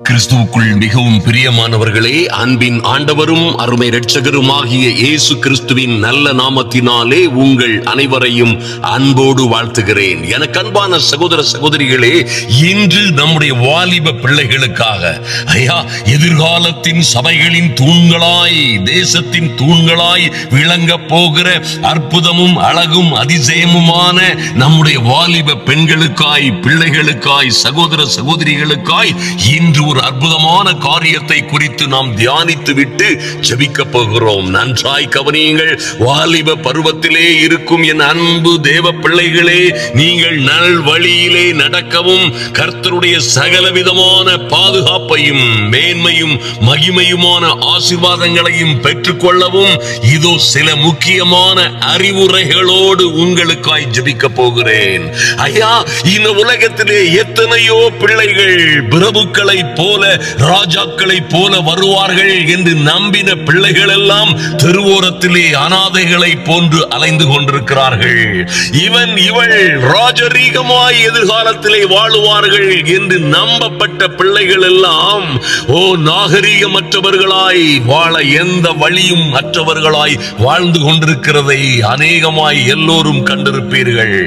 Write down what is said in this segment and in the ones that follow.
கிறிஸ்துவுக்குள் மிகவும் பிரியமானவர்களே, அன்பின் ஆண்டவரும் அருமை இரட்சகருமாகிய இயேசு கிறிஸ்துவின் நல்ல நாமத்தினாலே உங்கள் அனைவரையும் அன்போடு வாழ்த்துகிறேன். எனக்கு அன்பான சகோதர சகோதரிகளே, இன்று நம்முடைய வாலிப பிள்ளைகளுக்காக எதிர்காலத்தின் சபைகளின் தூண்களாய், தேசத்தின் தூண்களாய் விளங்க போகிற அற்புதமும் அழகும் அதிசயமுமான நம்முடைய வாலிப பெண்களுக்காய், பிள்ளைகளுக்காய், சகோதர சகோதரிகளுக்காய் இன்று ஒரு அற்புதமான காரியத்தை குறித்து நாம் தியானித்து விட்டு ஜெபிக்க போகிறோம். நன்றாய் கவனியுங்கள். வாலிப பருவத்திலே இருக்கும் என் அன்பு தேவ பிள்ளைகளே, நீங்கள் நல் வழியிலே நடக்கவும் கர்த்தருடைய சகல விதமான பாதுகாப்பையும் மேன்மையும் மகிமையுமான ஆசீர்வாதங்களையும் பெற்றுக்கொள்ளவும் இதோ சில முக்கியமான அறிவுரைகளோடு உங்களுக்காய் ஜெபிக்க போகிறேன். இந்த உலகத்திலே எத்தனையோ பிள்ளைகள் பிரபுக்களை போல, ராஜாக்களை போல வருவார்கள் என்று நம்பின பிள்ளைகள் எல்லாம் தெருவோரத்திலே அனாதைகளை போன்று அலைந்து கொண்டிருக்கிறார்கள். இவள் ராஜரீகமாய் எதிர்காலத்திலே வாழுவார்கள் என்று நம்பப்பட்ட பிள்ளைகள் எல்லாம் நாகரீகமற்றவர்களாய் வாழ எந்த வழியும் மற்றவர்களாய் வாழ்ந்து கொண்டிருக்கிறதை அநேகமாய் எல்லோரும் கண்டிருப்பீர்கள்.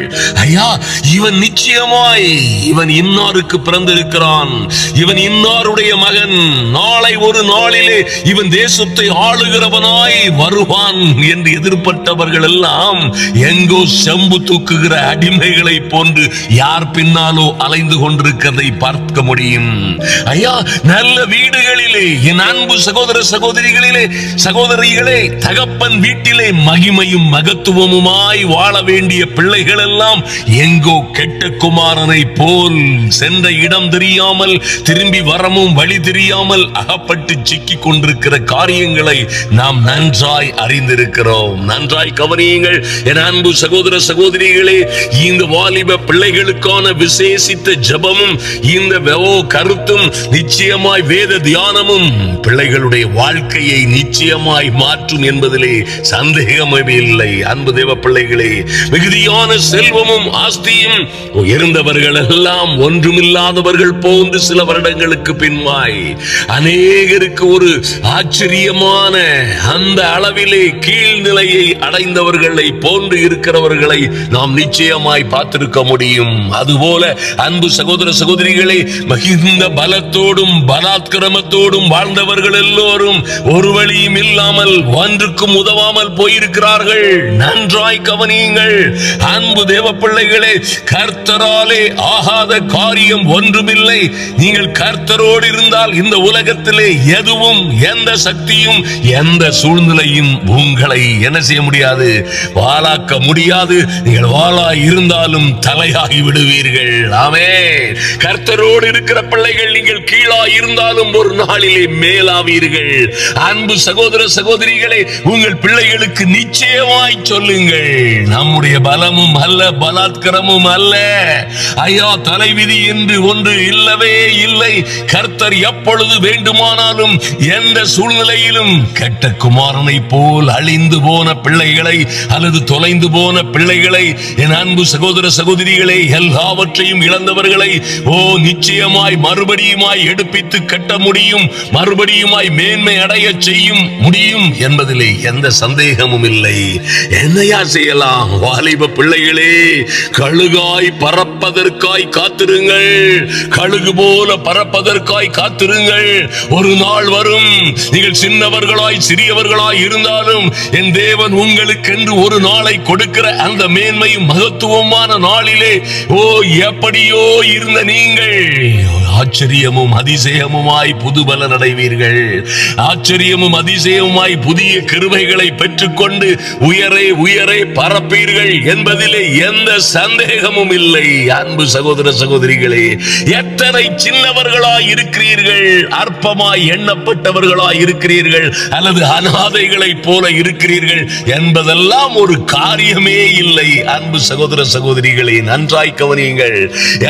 இவன் நிச்சயமாய் இவன் இன்னாருக்கு பிறந்திருக்கிறான், இவன் இன்னாருடைய மகன், நாளை ஒரு நாளிலே இவன் தேசத்தை ஆளுகிறவனாய் வருவான் என்று எதிர்பட்டவர்கள் எல்லாம் எங்கோ செம்பு தூக்குகிற அடிமைகளை போன்று யார் பின்னாலோ அலைந்து கொண்டிருக்கிறதை பார்க்க முடியும். நல்ல வீடுகளிலே, என் அன்பு சகோதர சகோதரிகளே, தகப்பன் வீட்டிலே மகிமையும் மகத்துவமுமாய் வாழ வேண்டிய பிள்ளைகள் எல்லாம் எங்கோ கெட்ட குமாரனை போல் சென்ற இடம் தெரியாமல், திரும்பி வரமும் வழி தெரியாமல் அகப்பட்டு சிக்கிக் கொண்டிருக்கிற காரியங்களை நாம் நன்றாய் அறிந்திருக்கிறோம். நன்றாய் கவனியுங்கள் என் அன்பு சகோதர சகோதரிகளே. இந்த வாலிப பிள்ளைகளுக்கான விசேஷித்த ஜெபமும் இந்த கருத்தும் நிச்சயமாய் வேத தியானமும் பிள்ளைகளுடைய வாழ்க்கையை நிச்சயமாய் மாற்றும் என்பதிலே சந்தேகமே இல்லை. அன்பு தேவ பிள்ளைகளே, மிகுதியான செல்வமும் ஆஸ்தியும் இருந்தவர்கள் எல்லாம் ஒன்றுமில்லாதவர்கள் போன்று சில வருடங்களுக்கு பின்வாய் அநேகருக்கு ஒரு ஆச்சரியமான அந்த அளவிலே கீழ்நிலையை அடைந்தவர்களை போன்று இருக்கிறவர்களை நாம் நிச்சயமாய் பார்த்திருக்க முடியும். அதுபோல அன்பு சகோதர சகோதரிகளே, மகிழ்ந்த பலத்தோடும் பலாத்கிரமத்தோடும் வாழ்ந்தவர்கள் எல்லோரும் ஒரு வழியும் இல்லாமல் ஒன்றுக்கும் உதவாமல் போயிருக்கிறார்கள். நன்றாய் கவனியுங்கள் அன்பு தேவ பிள்ளைகளே, கர்த்தராலே ஆகாத காரியம் ஒன்றுமில்லை. நீங்கள் கர்த்தரோடு இருந்தால் இந்த உலகத்திலே எதுவும், எந்த சக்தியும், எந்த சூழ்நிலையும் உங்களை என்ன செய்ய முடியாது, வாளாக்க முடியாது. நீங்கள் வாளாய் இருந்தாலும் தலையாகி விடுவீர்கள். ஆமென். கர்த்தரோடு இருக்கிற பிள்ளைகள், நீங்கள் கீழாய் இருந்தாலும் ஒரு நாளிலே மேலாவீர்கள். அன்பு சகோதர சகோதரிகளே, உங்கள் பிள்ளைகளுக்கு நிச்சயமாய் சொல்லுங்கள், நம்முடைய பலமும் அல்ல, பலாத்கரமும் அல்ல, தலைவிதி என்று ஒன்று இல்லவே இல்லை. கர்த்தர் எப்பொழுது வேண்டுமானாலும் எந்த சூழ்நிலையிலும் கெட்ட குமாரனை போல் அழிந்து போன பிள்ளைகளை அல்லது தொலைந்து போன பிள்ளைகளை, என் அன்பு சகோதர சகோதரிகளை, எல்லாவற்றையும் இழந்தவர்களை நிச்சயமாய் மறுபடியுமாய் எடுப்பித்து கட்ட முடியும், மறுபடியுமாய் மேன்மை அடைய செய்யும் முடியும் என்பதிலே எந்த சந்தேகமும் இல்லை. என்னையா செய்யலாம்? வாலிப பிள்ளைகளே, கழுகாய் பறப்பதற்காய் காத்திருங்கள், கழுகு போல பறப்பதற்காய் காத்திருங்கள். ஒரு நாள் வரும், நீங்கள் சின்னவர்களாய் சிறியவர்களாய் இருந்தாலும் என் தேவன் உங்களுக்கென்று ஒரு நாளை கொடுக்கிற அந்த மேன்மையும் மகத்துவமான நாளிலே எப்படியோ இருந்த நீங்கள் ஆச்சரியமும் அதிசயமுமாய் புதுபலன் அடைவீர்கள். ஆச்சரியமும் அதிசயமுமாய் புதிய கிருபைகளை பெற்றுக்கொண்டு உயரே உயரே பறப்பீர்கள் என்பதிலே எந்த சந்தேகமும் இல்லை. அன்பு சகோதர சகோதரிகளே, எத்தனை சின்னவர்களாய் இருக்கிறீர்கள், அற்பமாய் எண்ணப்பட்டவர்களாய் இருக்கிறீர்கள், அல்லது அனாதைகளை போல இருக்கிறீர்கள் என்பதெல்லாம் ஒரு காரியமே இல்லை. அன்பு சகோதர சகோதரிகளே, நன்றாய் கவனியுங்கள்.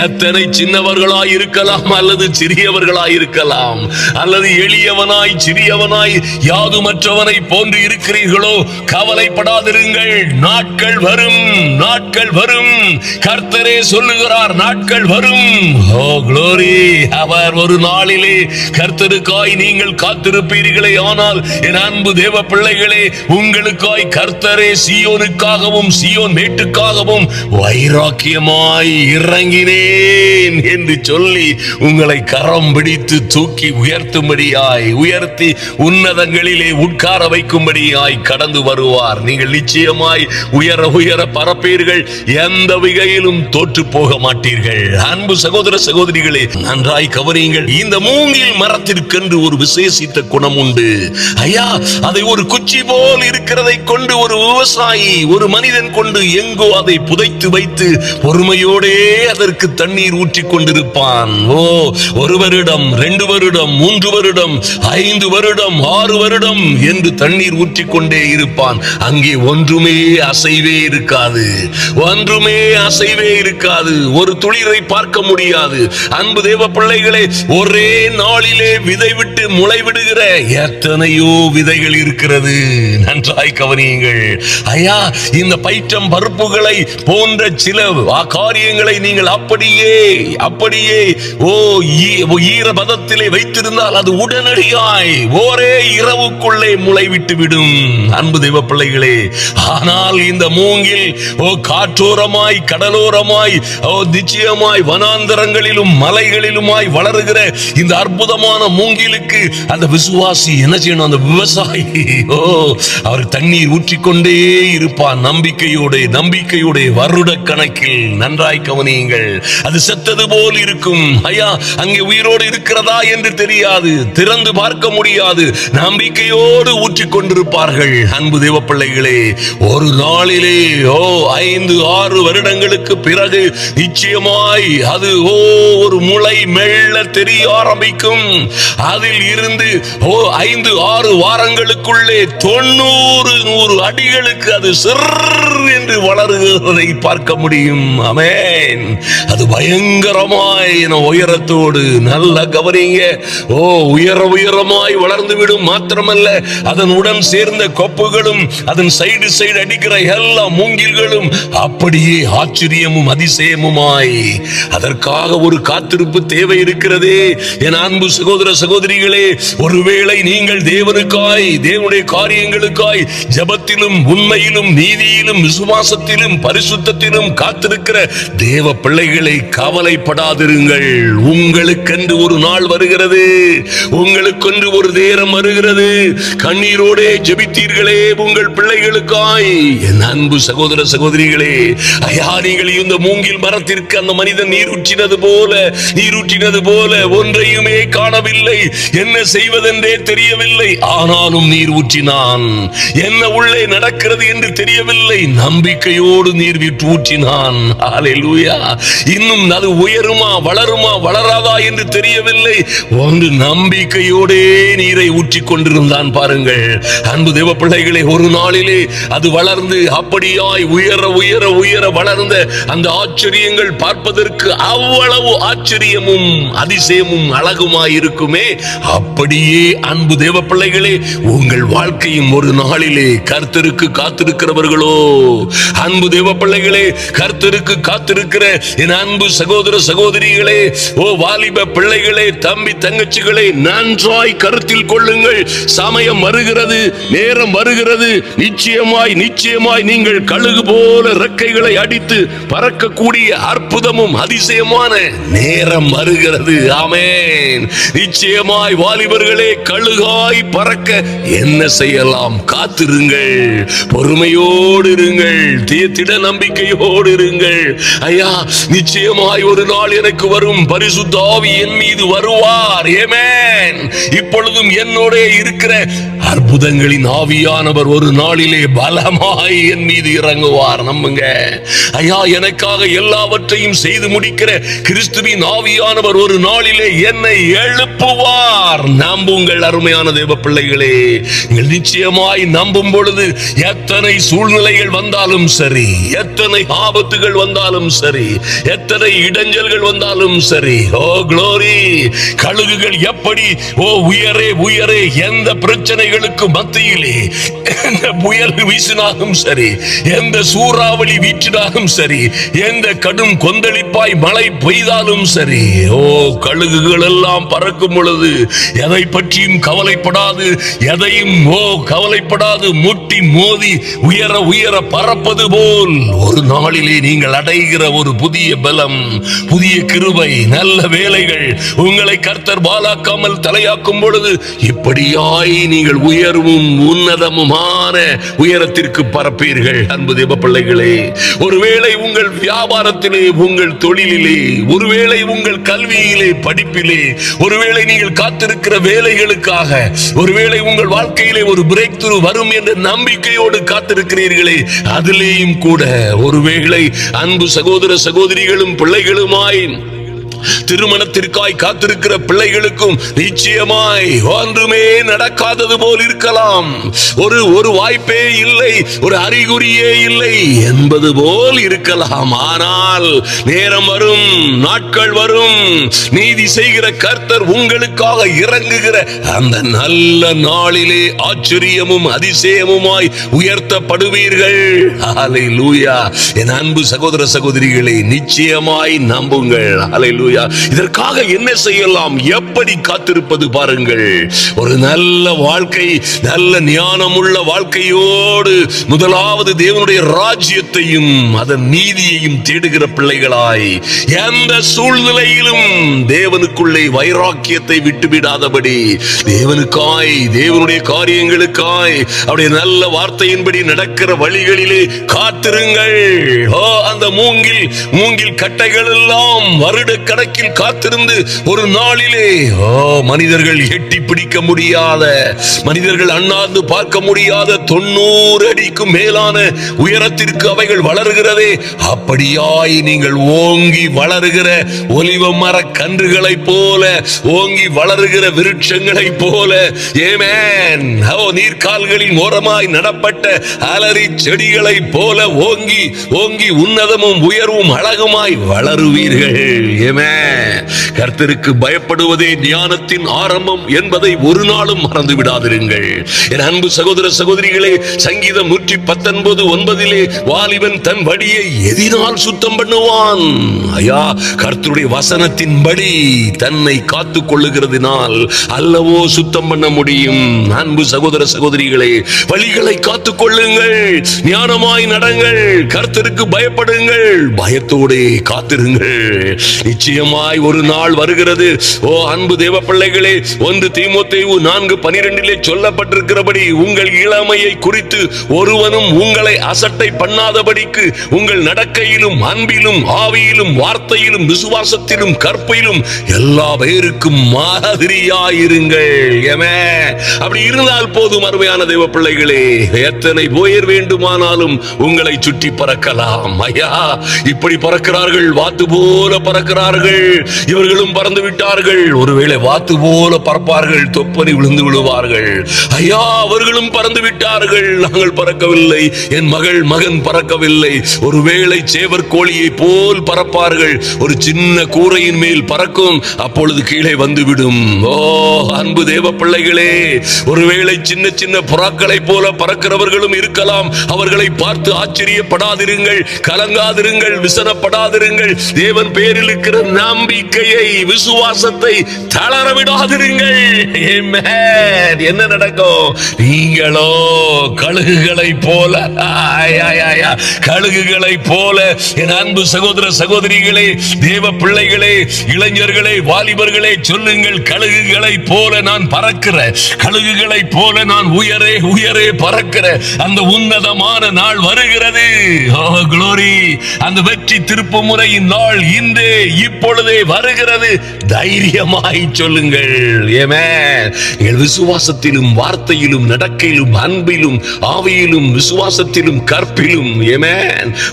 எத்தனை சின்னவர்களாய் இருக்கலாம், அல்லது சிறியவர்களாய் இருக்கலாம், அல்லது எளியவனாய் சிறியவனாய் யாதுமற்றவனை போன்று இருக்கிறீர்களோ, கவலைப்படாதிருங்கள். நாட்கள் வரும், நாட்கள் வரும். கர்த்தரே சொல்லுகிறார், நாட்கள் வரும். ஓ க்ளோரி, அவர் ஒரு நாளிலே கர்த்தருக்காய் நீங்கள் காத்திருப்பீர்களே ஆனால் என் அன்பு தேவ பிள்ளைகளே, உங்களுக்காய் கர்த்தரே சீயோனுக்காகவும் சீயோன் மேட்டுக்காகவும் வைராக்கியமாய் இறங்கினேன் என்று சொல்லி உங்களை கரம் பிடித்து தூக்கி உயர்த்தி உன்னதங்களிலே உட்கார வைக்கும்படியாய் கடந்து வருவார். நீங்கள் நிச்சயமாய் உயர உயர பரப்பீர்கள், எந்த வகையிலும் தோற்று போக மாட்டீர்கள். அன்பு சகோதர சகோதரிகளே, நன்றாய் கவனியுங்கள். இந்த மூங்கில் மரத்திற்கென்று ஒரு விசேஷித்த குணம் உண்டு. ஐயா, அதை ஒரு குச்சி போல் இருக்கிறதை கொண்டு ஒரு விவசாயி, ஒரு மனிதன் கொண்டு எங்கோ அதை புதைத்து வைத்து பொறுமையோடே அதற்கு தண்ணீர் ஊற்றி கொண்டிருப்பான். ஒரு வருடம், 2 வருடம், 3 வருடம், 5 வருடம், 6 வருடம் என்று தண்ணீர் ஊற்றி கொண்டே இருப்பான். அங்கே ஒன்றுமே அசைவே இருக்காது, ஒன்றுமே அசைவே இருக்காது. ஒரு துளிரை பார்க்க முடியாது. அன்பு தேவ பிள்ளைகளே, ஒரே நாளிலே விதை விட்டு முளை விடுகிற எத்தனையோ விதைகள் இருக்கிறது. நன்றாய் கவனியுங்கள். ஐயா, இந்த பைட்டம் பருப்புகளை போன்ற சில காரியங்களை நீங்கள் அப்படியே ஈரபதத்திலே வைத்திருந்தால் அது உடனடியாய் ஒரே இரவுக்குள்ளே முளை விட்டு விடும். அன்பு தேவ பிள்ளைகளே, ஆனால் இந்த மூங்கில் காற்றோரமாய் கடலோரமாய் நிச்சயமாய் வனாந்தரங்களிலும் மலைகளிலுமாய் வளருகிற இந்த அற்புதமான மூங்கிலுக்கு அந்த விசுவாசி என்ன செய்யணும்? அந்த விவசாயி அவர் தண்ணீர் ஊற்றிக்கொண்டே இருப்பான். நம்பிக்கையோட வருட கணக்கில். நன்றாய் கவனியுங்கள். அது செத்தது போல் இருக்கும். ஐயா, அங்கே உயிரோடு இருக்கிறதா என்று தெரியாது, திறந்து பார்க்க முடியாது. நம்பிக்கையோடு ஊற்றிக் கொண்டிருப்பார்கள். அன்பு தேவ பிள்ளைகளே, ஒரு நாளிலே 5-6 வருடங்களுக்கு பிறகு நிச்சயமாய் அது ஒரு முளை மெல்ல தெரிய ஆரம்பிக்கும். அதில் இருந்து 5-6 வாரங்களுக்குள்ளே 90-100 அடிகளுக்கு அது சிறு என்று வளருகிறதை பார்க்க முடியும். ஆமென். அது பயங்கரமாய் உயரத்தோடு, நல்ல கவனிங்க, உயரமாய் வளர்ந்து விடும். மாத்திரமல்ல, அதனுடன் சேர்ந்த கொப்புகளும் அதன் சைடு அடிக்கிற எல்லா மூங்கில்களும் அப்படியே ஆச்சரியமும் அதிசயமுமாய். அதற்காக ஒரு காத்திருப்பு தேவை இருக்கிறதே என் அன்பு சகோதர சகோதரிகளே. ஒருவேளை நீங்கள் தேவனுக்காய், தேவனுடைய காரியங்களுக்காய் ஜெபத்திலும் உண்மையிலும் நீதியிலும் விசுவாசத்திலும் பரிசுத்தத்திலும் காத்திருக்கிற தேவ பிள்ளைகளை, கவலைப்படாதிருங்கள். உங்களுக்கென்று ஒரு நாள் வருகிறது, உங்களுக்கென்று ஒரு நேரம் வருகிறது. கண்ணீரோடே ஜெபித்தீர்களே உங்கள் பிள்ளைகளுக்காய். என் அன்பு சகோதர சகோதரிகளே, ஐயா, நீங்கள் இந்த மூங்கில் மரத்திற்கு அந்த மனிதன் நீர் ஊற்றினது போல ஒன்றையுமே காணவில்லை, என்ன செய்வதென்றே தெரியவில்லை. ஆனாலும் நீர் ஊற்றினான். என்ன உள்ளே நடக்கிறது என்று தெரியவில்லை, நம்பிக்கையோடு நீர் ஊற்றினான். ஹல்லேலூயா. இன்னும் அது உயருமா வளராதா என்று தெரியவில்லை, ஒன்று நம்பிக்கையோடே நீரை ஊற்றிக் கொண்டிருந்தான். பாருங்கள் அன்பு தேவ பிள்ளைகளே, ஒரு நாளிலே அது வளர்ந்து அப்படியாய் உயர வளர்ந்த அந்த ஆச்சரியங்கள் பார்ப்பதற்கு அவ்வளவு ஆச்சரியமும் அதிசயமும் அழகுமாய் இருக்குமே. அப்படியே அன்பு தேவ பிள்ளைகளே, உங்கள் வாழ்க்கையும் ஒரு நாளிலே கர்த்தருக்கு காத்திருக்கிறவர்களோ, அன்பு தேவ பிள்ளைகளே, கர்த்தருக்கு காத்திருக்கிற என் அன்பு சகோதர சகோதரிகளே, வாலிப பிள்ளைகளே, தம்பி தங்கச்சிகளே, நன்றாய் கருத்தில் கொள்ளுங்கள். சமயம் வருகிறது, நேரம் வருகிறது. நிச்சயமாய் நீங்கள் கழுகு போல ரெக்கைகளை அடித்து பறக்கக்கூடிய அற்புதமும் அதிசயமான நேரம் வருகிறது. ஆமென். நிச்சயமாய் வாலிபர்களே, கழுகாய் பறக்க என்ன செய்யலாம்? காத்திருங்கள், பொறுமையோடு இருங்கள், திட நம்பிக்கையோடு இருங்கள். ஐயா, நிச்சயமாய் ஒரு நாள் எனக்கு வரும், பரிசுத்த ஆவி என் மீது வருவார். ஆமென். இப்பொழுதும் என்னோட இருக்கிற அற்புதங்களின் ஆவியானவர் ஒரு நாளிலே பலமாய் என் மீது இறங்குவார். நம்புங்க ஐயா, எனக்காக எல்லாவற்றையும் செய்து முடிக்கிற கிறிஸ்துவின் ஆவியானவர் ஒரு நாளிலே என்னை எழுப்புவார். நம்புங்கள் அருமையான தேவ பிள்ளைகளே. நீங்கள் நிச்சயமாய் நம்பும் பொழுது எத்தனை சூழ்நிலைகள் வந்தாலும் சரி, எத்தனை ஆபத்துகள் வந்தாலும் சரி, எத்தனை இடைஞ்சல்கள் வந்தாலும் சரி, ஓ க்ளோரி, கழுகுகள் எப்படி உயரே உயரே. எந்த பிரச்சனைகளுக்கு மத்தியிலே எந்த புயல் வீசினாலும் சரி, எந்த சூறாவளி வீற்றினாலும் சரி, எந்த கடும் கொந்தளிப்பாய் மழை பெய்தாலும் சரி, கழுகுகள் எல்லாம் பறக்கும் பொழுது எதை பற்றியும் கவலைப்படாது, எதையும் கவலைப்படாது, முட்டி மோதி உயர உயர பறப்பது போல் ஒரு நாளிலே நீங்கள் அடைகிற ஒரு புதிய பலம், புதிய கிருபை, நல்ல வேலைகள் உங்களை கர்த்தர் பாலாக்காமல் தலையாக்கும் பொழுது இப்படியாய் நீங்கள் உயர்வும் உன்னதமுமான உயரத்திற்கு பறப்பீர்கள். அன்பு தேவ பிள்ளைகளே, ஒருவேளை உங்கள் வியாபாரத்திலே, உங்கள் தொழிலிலே, ஒருவேளை உங்கள் கல்வியிலே, படிப்பிலே, ஒருவேளை நீங்கள் காத்திருக்கிற வேலைகளுக்காக, ஒருவேளை உங்கள் வாழ்க்கையிலே ஒரு பிரேக் த்ரூ வரும் என்ற நம்பிக்கையோடு காத்திருக்கிறீர்களே, அதிலேயும் கூட ஒருவேளை அன்பு சகோதர சகோதரிகளும் பிள்ளைகளுமாய் திருமணத்திற்காய் காத்திருக்கிற பிள்ளைகளுக்கும் நிச்சயமாய் ஒன்றுமே நடக்காதது போல் இருக்கலாம். ஒரு வாய்ப்பே இல்லை, ஒரு அறிகுறியே இல்லை என்பது போல் இருக்கலாம். ஆனால் நேரம் வரும், நாட்கள் வரும், நீதி செய்கிற கர்த்தர் உங்களுக்காக இறங்குகிற அந்த நல்ல நாளிலே ஆச்சரியமும் அதிசயமுமாய் உயர்த்தப்படுவீர்கள். ஹல்லேலூயா. என் அன்பு சகோதர சகோதரிகளை நிச்சயமாய் நம்புங்கள். ஹல்லேலூயா. இதற்காக என்ன செய்யலாம், எப்படி காத்திருப்பது பாருங்கள். ஒரு நல்ல வாழ்க்கை, நல்ல ஞானமுள்ள வாழ்க்கையோடு முதலாவது தேவனுடைய ராஜ்யத்தையும் அதன் நீதியையும் தேடுகிற பிள்ளைகளாய் எந்த சூழ்நிலையிலும் தேவனுக்குள்ளே வைராக்கியத்தை விட்டுவிடாதபடி தேவனுக்காய், தேவனுடைய காரியங்களுக்காய் அவருடைய நல்ல வார்த்தையின்படி நடக்கிற வழிகளிலே காத்திருங்கள். அந்த மூங்கில் கட்டைகள் எல்லாம் வருட கணக்கில் காத்திருந்து ஒரு நாளிலே மனிதர்கள் எட்டி பிடிக்க முடியாத, மனிதர்கள் அண்ணாந்து பார்க்க முடியாத 90 அடிக்கும் மேலான உயரத்திற்கு அவைகள் வளர்கிறதே, அப்படியாய் நீங்கள் ஓங்கி வளருகிற ஒலிவ மர கன்றுகளை போல, ஓங்கி வளருகிற விருட்சங்களை போல, ஆமென், நீர்கால்களின் ஓரமாய் நடப்பட்ட அலரி செடிகளை போல ஓங்கி ஓங்கி உன்னதமும் உயர்வும் அழகுமாய் வளருவீர்கள். கர்த்தருக்கு பயப்படுவதே ஞானத்தின் ஆரம்பம் என்பதை ஒரு நாளும் மறந்து விடாதிருங்கள். என் அன்பு சகோதர சகோதரிகளே, சங்கீதம் 119:9 வாலிபன் தன் வழியை எதினால் சுத்தம் பண்ணுவான்? ஐயா, கர்த்தருடைய வசனத்தின்படி தன்னை காத்துக் கொள்ளுகிறதினால் அல்லவோ சுத்தம் பண்ண முடியும். அன்பு சகோதர சகோதரிகளே, வழிகளை காத்துக் கொள்ளுங்கள், ஞானமாய் நடங்கள், கர்த்தருக்கு பயப்படுங்கள், பயத்தோடே காத்திருங்கள். நிச்சயமாய் ஒரு நாள் வருகிறது. அன்பு தேவ பிள்ளைகளே, 1 தீமோத்தேயு 4:12 சொல்லப்பட்டிருக்கிறபடி உங்கள் இளமையை குறித்து ஒருவனும் உங்களை அசட்டை பண்ணாதபடிக்கு உங்கள் நடக்கையிலும், அன்பிலும், ஆவியிலும், வார்த்தையிலும், விசுவாசத்திலும், கற்பிலும் எல்லா பேருக்கும் மாதிரியாயிருங்கள். அப்படி இருந்தால் போதும். அருமையான தேவ பிள்ளைகளே, எத்தனை உயர் வேண்டுமானாலும் உங்களை சுற்றி பறக்கலாம். ஐயா, இப்படி பறக்கிறார்கள், வாத்து போல பறக்கிறார்கள், இவர்களும் பறந்து விட்டார்கள். ஒருவேளை வாத்து போல பறப்பார்கள், தொப்பனி விழுந்து விழுவார்கள். ஐயா, அவர்களும் பறந்து விட்டார்கள், நாங்கள் பறக்கவில்லை, என் மகன் பறக்கவில்லை. ஒருவேளை சேவர் கோழியை போல் பறப்பார்கள், ஒரு சின்ன கூரையின் மேல் பறக்கும், அப்பொழுது கீழே வந்துவிடும். அன்பு தேவ பிள்ளைகளே, ஒருவேளை சின்ன சின்ன புறாக்களை போல பறக்கிறவர்களும் இருக்கலாம். அவர்களை பார்த்து ஆச்சரியப்படாதிருங்கள், கலங்காதிருங்கள், விசனப்படாதிருங்கள். தேவன் பேரில் இருக்கிற நம்பிக்கையை, விசுவாசத்தை தளர விடாதிருங்கள். என்ன நடக்கும்? நீங்களோ கழுகுகளை போல, கழுகுகளை போல, என் அன்பு சகோதர சகோதரிகளே, தேவ பிள்ளைகளே, இளைஞர்களே, வாலிபர்களே, சொல்லுங்கள், கழுகுகளை போல நான் பறக்கிற, கழுகுகளை போல நான் உயரே உயரே பறக்கிற அந்த உன்னதமான நாள் வருகிறது. க்ளோரி! அந்த வெற்றி திருப்பு முறையின் நாள் இன்றே இப்பொழுதே வருகிறது. தைரியமாய் சொல்லுங்கள். நீங்கள் விசுவாசத்திலும், வார்த்தையிலும், நடக்கையிலும், அன்பிலும், ஆவியிலும், விசுவாசத்திலும், கற்பிலும்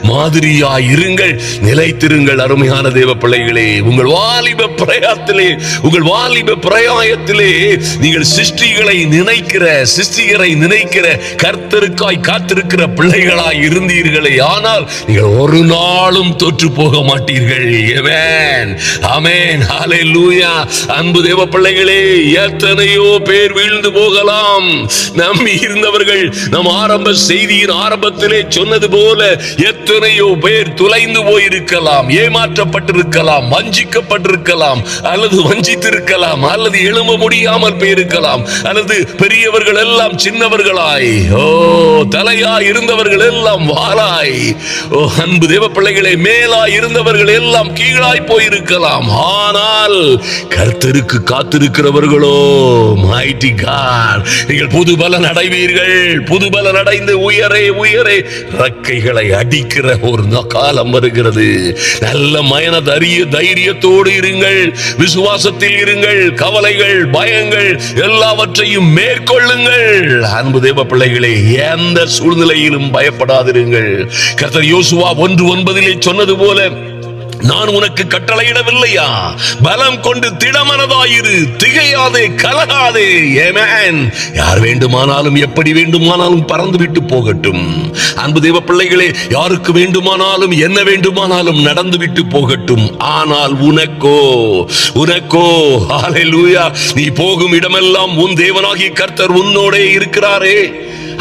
மாதிரியாய் இருங்கள், நிலைத்திருங்கள். அருமையான தேவ பிள்ளைகளே, உங்கள் வாலிப பிரயாத்திலே, உங்கள் வாலிப பிரயாயத்திலே நீங்கள் சிருஷ்டிகளை நினைக்கிற கர்த்தருக்காய் காத்திருக்கிற பிள்ளைகளாய் இருந்தீர்களே, ஆனால் நீங்கள் ஒரு நாளும் தோற்று போக மாட்டீர்கள். ஆமென் ஆமென் ஹalleluya. அன்பு தேவ பிள்ளைகளே, எத்தனையோ பேர் வீழ்ந்து போகலாம். நம்பி இருந்தவர்கள் நம் ஆரம்ப செய்தியின் ஆரம்பத்திலே சொன்னது போல எத்தனையோ பேர் துளைந்து போயிருக்கலாம், ஏமாற்றப்பட்டிருக்கலாம், வஞ்சிக்கப்பட்டிருக்கலாம், அல்லது வஞ்சித்திருக்கலாம், அல்லது எழும்ப முடியாமல் போயிருக்கலாம், அல்லது பெரியவர்கள் எல்லாம் சின்னவர்களாய், தலையாய் இருந்தவர்கள் எல்லாம் வாளாய், அன்பு தேவ பிள்ளைகளே, மேலாய் இருந்தவர்கள் எல்லாம் கீழாய் போயிருக்கலாம். ஆனால் கர்த்தருக்கு காத்திருக்கிறவர்களோ, மைட்டி காட், நீங்கள் புது பலன் அடைவீர்கள். புது பலன் அடைந்து உயரே உயரே ரெக்கைகளை அடிக்கிற ஒரு காலம் வருகிறது. நல்ல மன தைரியத்தோடு இருங்கள், விசுவாசத்தில் இருங்கள். கவலைகள், பயங்கள் எல்லாவற்றையும் மேற்கொள்ளுங்கள். அன்பு தேவ பிள்ளைகளே, எந்த சூழ்நிலையிலும் பயப்படாதிருங்கள். கர்த்தர் யோசுவா 1:9 சொன்னது போல, நான் உனக்கு கட்டளையிடவில்லையா? பலம் கொண்டு திடமனதாயிரு, திகையாதே, கலகாதே. ஆமென். யார் வேண்டுமானாலும் எப்படி வேண்டுமானாலும் பறந்து விட்டு போகட்டும். அன்பு தேவ பிள்ளைகளே, யாருக்கு வேண்டுமானாலும் என்ன வேண்டுமானாலும் நடந்து விட்டு போகட்டும். ஆனால் உனக்கோ ஹalleluya, நீ போகும் இடமெல்லாம் உன் தேவனாகிய கர்த்தர் உன்னோடே இருக்கிறாரே.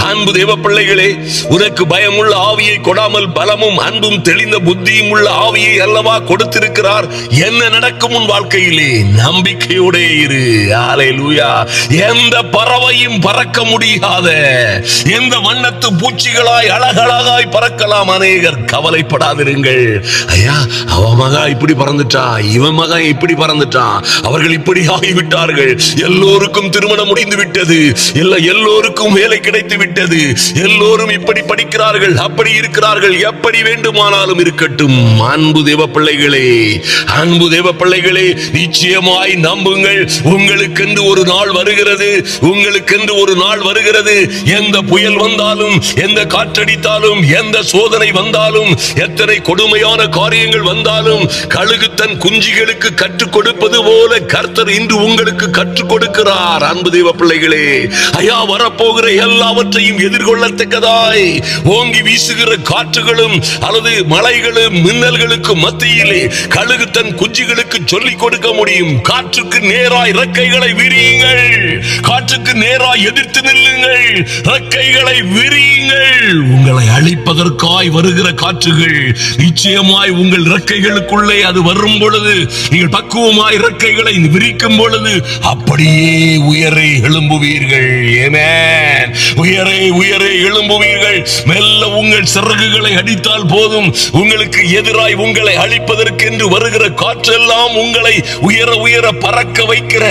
அன்பு தேவ பிள்ளைகளே, உனக்கு பயமுள்ள ஆவியை கொடாமல் பலமும் அன்பும் தெளிந்த புத்தியும் உள்ள ஆவியை அல்லவா கொடுத்திருக்கிறார். என்ன நடக்கும் உன் வாழ்க்கையிலே? நம்பிக்கையோட இரு. ஹalleluya. எந்த பறவையும் பறக்க முடியாத, எந்த வண்ணத்து பூச்சிகளாய் அழகழகாய் பறக்கலாம் அநேகர். கவலைப்படாதிருங்கள். ஐயா, அவன் மகன் இப்படி பறந்துட்டா, இவன் மகன் இப்படி பறந்துட்டான், அவர்கள் இப்படி ஆகிவிட்டார்கள், எல்லோருக்கும் திருமணம் முடிந்து விட்டது, எல்லோருக்கும் வேலை கிடைத்து விட்டது, எல்லோரும் இப்படி படிக்கிறார்கள், அப்படி இருக்கிறார்கள். எப்படி வேண்டுமானாலும் இருக்கட்டும். அன்பு தேவ பிள்ளைகளே, நிச்சயமாய் நம்புங்கள். உங்களுக்கென்று ஒரு நாள் வருகிறது. எந்த புயல் வந்தாலும், எந்த காற்றடித்தாலும், எந்த சோதனை வந்தாலும், எத்தனை கொடுமையான காரியங்கள் வந்தாலும், கழுகு தன் குஞ்சுகளுக்கு கற்றுக் கொடுப்பது போல கர்த்தர் இன்று உங்களுக்கு கற்றுக் கொடுக்கிறார். அன்பு தேவ பிள்ளைகளே, ஐயா, வரப்போகிற எல்லாவற்றையும் எதிர்கொள்ளத்தக்கதாய் ஓங்கி வீசுகிற காற்றுகளும் அல்லது மலைகளும் மின்னல்களுக்கு மத்தியிலே கழுகு தன் குஞ்சுகளுக்கு சொல்லிக் கொடுக்க முடியும். காற்றுக்கு நேராய் ரெக்கைகளை விரியுங்கள், காற்றுக்கு நேராய் எதிர்த்து நில்லுங்கள், ரெக்கைகளை விரியுங்கள். உங்களை அழிப்பதற்காய் வருகிற காற்றுகள் நிச்சயமாய் உங்கள் ரெக்கைகளுக்குள்ளே அது வரும் பொழுது, நீங்கள் பக்குவமாய் ரெக்கைகளை விரிக்கும் பொழுது அப்படியே உயரே எழும்புவீர்கள். ஆமென். உயரே எழும்புவீர்கள். மெல்ல உங்கள் சிறகுகளை அடித்தால் போதும், உங்களுக்கு எதிராய் உங்களை அழிப்பதற்கென்று வருகிற காற்றெல்லாம் உங்களை உயர பறக்க வைக்கிற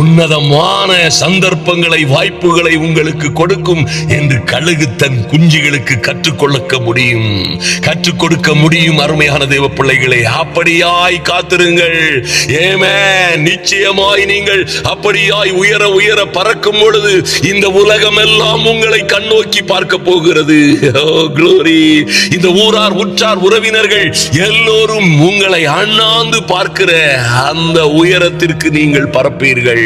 உன்னதமான சந்தர்ப்பங்களை, வாய்ப்புகளை உங்களுக்கு கொடுக்கும் என்று கழுகு தன் குஞ்சுகளுக்கு கற்றுக் கொடுக்க முடியும். அருமையான தேவ பிள்ளைகளே, அப்படியாய் காத்திருங்கள். ஆமென். நிச்சயமாய் நீங்கள் அப்படியாய் உயர பறக்கும் பொழுது இந்த உலகம் எல்லாம் உங்களை கண்ணோக்கி பார்க்க போகிறது. glory. இந்த ஊரார், உற்றார், உறவினர்கள் எல்லோரும் உங்களை அண்ணாந்து பார்க்கிற அந்த உயரத்திற்கு நீங்கள் பறப்பீர்கள்.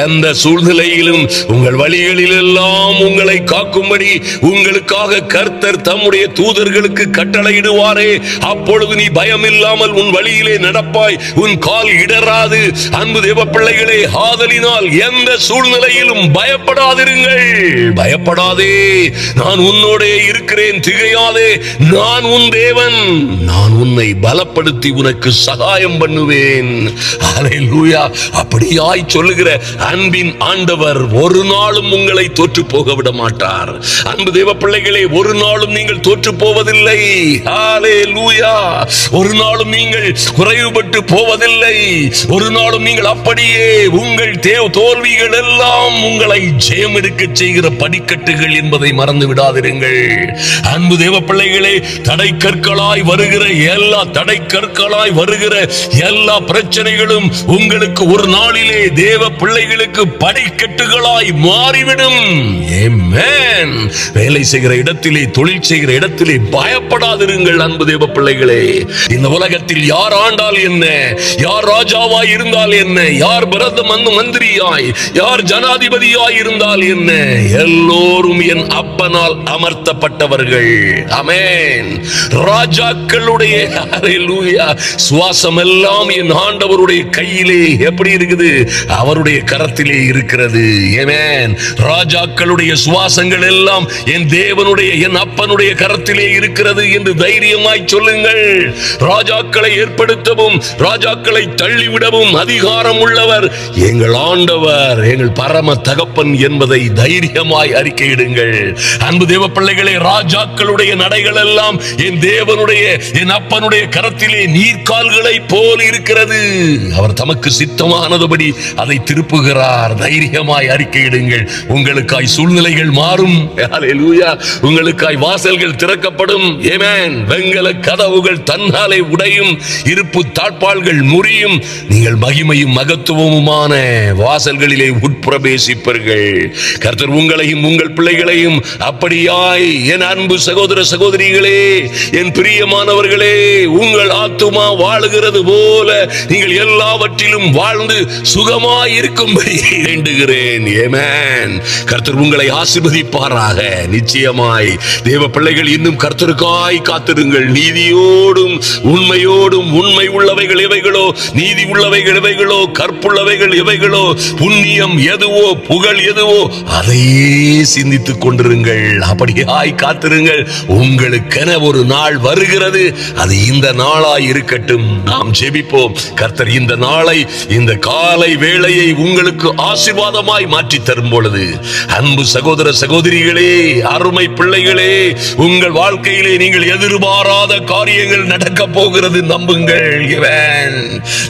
எந்த சூழ்நிலையிலும் உங்கள் வழிகளில் எல்லாம் உங்களை காக்கும்படி உங்களுக்காக கர்த்தர் தம்முடைய தூதர்களுக்கு கட்டளையிடுவாரே. அப்பொழுது நீ பயம் இல்லாமல் உன் வழியிலே நடப்பாய், உன் கால் இடராது. அன்பு தேவ பிள்ளைகளே, ஆதலினால் எந்த சூழ்நிலையிலும் பயப்படாதிருங்கள். பயப்படாதே, நான் உன்னோடே இருக்கிறேன், திகையாதே, நான் உன் தேவன், நான் உன்னை பலப்படுத்தி உனக்கு சகாயம் பண்ணுவேன். ஹalleluya. அப்படியாய் சொல்லுகிற அன்பின் ஆண்டவர் ஒரு நாளும் உங்களை தோற்று போக விட மாட்டார். அன்பு தேவ பிள்ளைகளே, ஒரு நாளும் நீங்கள் தோற்று போவதில்லை. ஹalleluya. ஒரு நாளும் நீங்கள் குறைவுபட்டு போவதில்லை. ஒரு நாளும் நீங்கள் அப்படியே உங்கள் தோல்விகள் எல்லாம் உங்களை ஜெயம் எடுக்க செய்கிற படிக்கட்டுகள் என்பதை மறந்து விடாதிருங்கள். அன்பு தேவ பிள்ளைகளே, தடைக்கற்களாய் வருகிற எல்லா பிரச்சனைகளும் உங்களுக்கு ஒரு நாளிலே தேவ பிள்ளைகளுக்கு படிக்கட்டுகளாய் மாறிவிடும். ஆமென். வேலை செய்கிற இடத்திலே, தொழில் செய்கிற இடத்திலே பயப்படாதிருங்கள். அன்பு தேவ பிள்ளைகளே, இந்த உலகத்தில் யார் ஆண்டால் என்ன, யார் ராஜாவாய் இருந்தால் என்ன, யார் பிரதம மந்திரியாய், யார் ஜனாதிபதியாய் இருந்தால் என்ன, எல்லோரும் என் அப்பனால் அமர்த்தப்பட்டவர்கள். ஆமென். ராஜாக்களுடைய ஹல்லேலூயா சுவாசம் எல்லாம் என் ஆண்டவருடைய கையிலே எப்படி இருக்குது? அவருடைய கரத்திலே இருக்கிறது. ஆமென். ராஜாக்களுடைய சுவாசங்கள் எல்லாம் என் தேவனுடைய என் அப்பனுடைய கரத்திலே இருக்கிறது என்று தைரியமாய் சொல்லுங்கள். ராஜாக்களை ஏற்படுத்தவும் ராஜாக்களை தள்ளிவிடவும் அதிகாரம் உள்ளவர் எங்கள் ஆண்டவர், எங்கள் பரம தகப்பன் என்பதை தைரியமாய் அறிக்கையிடுங்கள். அன்பு தேவ பிள்ளைகளே, ராஜாக்களுடைய நடைகள் எல்லாம் என் தேவனுடைய என் அப்பனுடைய கரத்திலே நீர்க்கால்களை போல் இருக்கிறது. அவர் தமக்கு சித்தமானதுபடி அதை திருப்புகிறார். தைரியமாய் அறிக்கையிடுங்கள். உங்களுக்காய் சூழ்நிலைகள் மாறும். ஹல்லேலூயா. உங்களுக்காய் வாசல்கள் திறக்கப்படும். ஆமென். வெங்கல கதவுகள் தன்னாலே உடையும், இருப்பு தாழ்பாள்கள் முறியும். நீங்கள் மகிமையும் மகத்துவமுமான வாசல்களிலே உட்பிரவேசிப்பீர்கள். கர்த்தர் உங்களையும் உங்கள் பிள்ளைகளையும் அப்படியாய் என் அன்பு சகோதர சகோதரிகளே, என் பிரியமானவர்களே, உங்கள் ஆத்துமா வாழுகிறது போல நீங்கள் எல்லாவற்றிலும் வாழ்ந்து சுகமாய் இருக்கும்படி வேண்டுகிறேன். ஆமென். கர்த்தர் உங்களை ஆசீர்வதிப்பாராக. நிச்சயமாய் தேவ பிள்ளைகள் இன்னும் கர்த்தருக்காய் காத்திருங்கள். நீதியோடும் உண்மையோடும், உண்மை உள்ளவைகள் எவைகளோ, நீதி உள்ளவைகள் எவைகளோ, கற்புள்ளவைகள் எவைகளோ, புண்ணியம் எதுவோ, புகழ் எதுவோ அதையே சிந்தித்துக் கொண்டிருங்கள். அப்படியாய் காத்திருங்கள். உங்களுக்கென ஒரு நாள் வருகிறது. அது இந்த நாளாய் இருக்கட்டும். நாம் ஜெபிப்போம். கர்த்தர் இந்த நாளை, இந்த காலை வேளையை உங்களுக்கு ஆசீர்வாதமாய் மாற்றி தரும் பொழுது, அன்பு சகோதர சகோதரிகளே, அருமை பிள்ளைகளே, உங்கள் வாழ்க்கையிலே நீங்கள் எதிர்பாராத காரியங்கள் நடக்க போகிறது. நம்புங்கள்.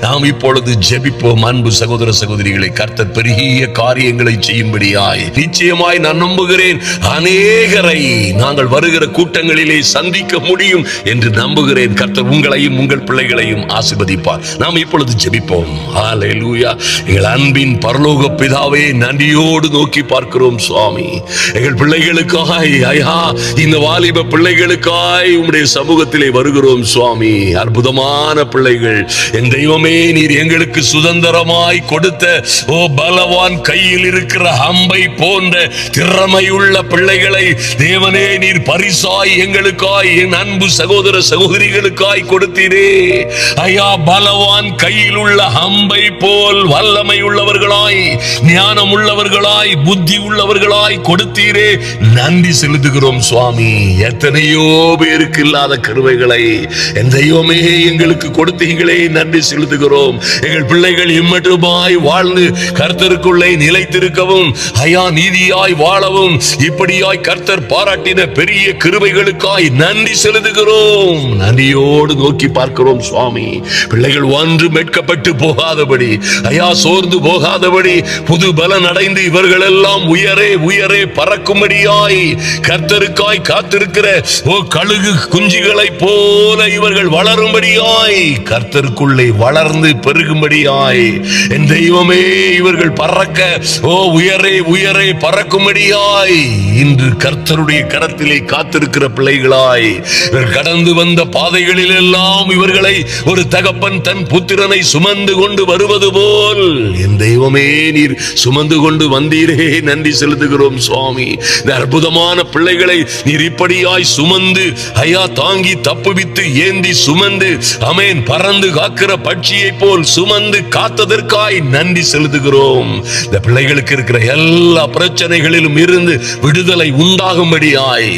நாம் இப்பொழுது ஜெபிப்போம். அன்பு சகோதர சகோதரிகளை, கர்த்தர் பெரிய காரியங்களை செய்யும்படியாய் நிச்சயமாய் நான் நம்புகிறேன். அநேகரை நாங்கள் வருகிற கூட்டங்களிலே சந்திக்க முடியும் என்று நம்புகிறேன். கர்த்தர் உங்களையும் உங்கள் பிள்ளைகளையும் ஆசீர்வதிப்பார். நாம் இப்பொழுது ஜெபிப்போம். ஹல்லேலூயா. எங்கள் அன்பின் பரலோக பிதாவே, நன்றியோடு நோக்கி பார்க்கிறோம் சுவாமி. எங்கள் பிள்ளைகளுக்காய், ஐயா, இந்த வாலிப பிள்ளைகளுக்காய் உம்முடைய சமூகத்திலே வருகிறோம் சுவாமி. அற்புதமான பிள்ளைகள். என் தெய்வமே, நீர் எங்களுக்கு சுதந்திரமாய் கொடுத்த ஓ பலவான் கையில் இருக்கிற அம்பை போன்ற திறமையுள்ள பிள்ளைகளை தேவனே நீர் பரிசாய் எங்களுக்காய், என் அன்பு சகோதர சகோதரிகளுக்காய் கொடுத்தீரே. ஐயா, பலவான் கையில் உள்ள அம்பை போல் வல்லமை உள்ளவர்களாய், ஞானம் உள்ளவர்களாய், புத்தி உள்ளவர்களாய் கொடுத்தீரே. நன்றி செலுத்துகிறோம் சுவாமி. எத்தனையோ பேருக்கு இல்லாத கிருபைகளை என் தெய்வமே எங்களுக்கு கொடுத்தீங்களே. நன்றி செலுத்துகிறோம். எங்கள் பிள்ளைகள் இம்மட்டுமாய் வாழ்ந்து கர்த்தருக்குள்ளே நிலைத்திருக்கவும், ஐயா, நீதியாய் வாழவும் இப்படியாய் கர்த்தர் பாராட்டின பெரிய கிருபைகளுக்காய் நன்றி செலுத்துகிறோம். நன்றியோடு நோக்கி பார்க்கிறோம் சுவாமி. பிள்ளைகள் ஒன்று மெட்கப்பட்டு போகாதபடி, ஐயா, சோர்ந்து போகாதபடி, புது பலன் அடைந்து இவர்கள் எல்லாம் உயரே உயரே பறக்கும்படியாய் கர்த்தருக்காய் காத்திருக்கிற ஓ கழுகு குஞ்சுகளை போல இவர்கள் வளரும்படியாய், கர்த்தருக்குள்ளே வளர்ந்து பெருகும்படியாய், என் தெய்வமே, இவர்கள் பறக்க ஓ உயரே உயரே பறக்கும்படியாய் இன்று கர்த்தருடைய கரத்திலே காத்திருக்கிற பிள்ளைகளாய், இவர் கடந்து வந்த பாதைகளில் எல்லாம் இவர்களை ஒரு தகப்பன் தன் புத்திரனை சுமந்து கொண்டு வருவது போல் என் தெய்வமே நீர் சுமந்து கொண்டு வந்தீரே. நன்றி செலுத்துகிறோம் சுவாமி. இந்த அற்புதமான பிள்ளைகளை நீர் இப்படியாய் சுமந்து, ஐயா, தாங்கி தப்புவித்து ஏந்தி சுமந்து, அமேன், பறந்து காக்கிற பட்சியை போல் சுமந்து காத்ததற்காய் நன்றி செலுத்துகிறோம். இந்த பிள்ளைகளுக்கு இருக்கிற எல்லா பிரச்சனைகளிலும் இருந்து விடுதலை உண்டாகும்படியாய்,